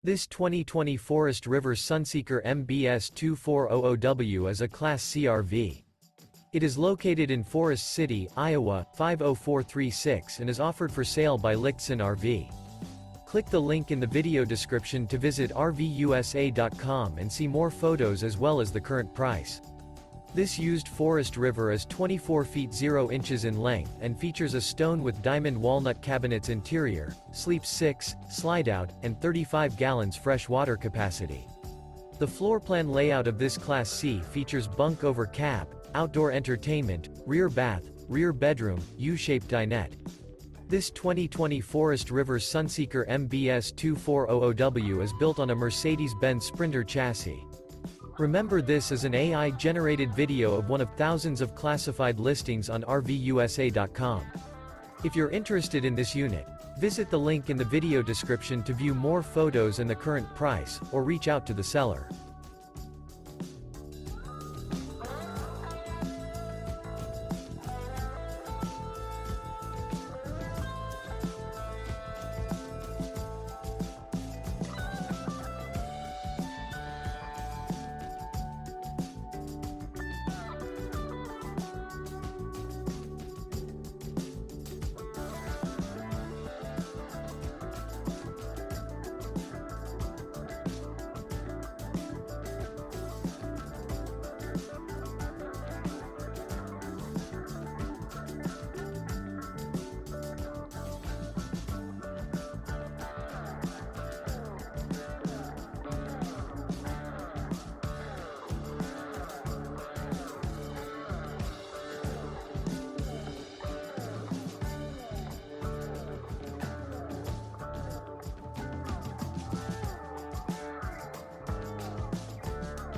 This 2020 Forest River Sunseeker MBS 2400W is a Class C RV. It is located in Forest City, Iowa, 50436 and is offered for sale by Lichtsinn RV. Click the link in the video description to visit RVUSA.com and see more photos as well as the current price. This used Forest River is 24 feet 0 inches in length and features a stone with Diamond Walnut Cabinets interior, sleeps 6, Slideout, and 35 gallons fresh water capacity. The floor plan layout of this Class C features Bunk Over Cab, outdoor entertainment, rear bath, rear bedroom, U-shaped dinette. This 2020 Forest River Sunseeker MBS 2400W is built on a Mercedes-Benz Sprinter chassis. Remember, this is an AI-generated video of one of thousands of classified listings on RVUSA.com. If you're interested in this unit, visit the link in the video description to view more photos and the current price, or reach out to the seller.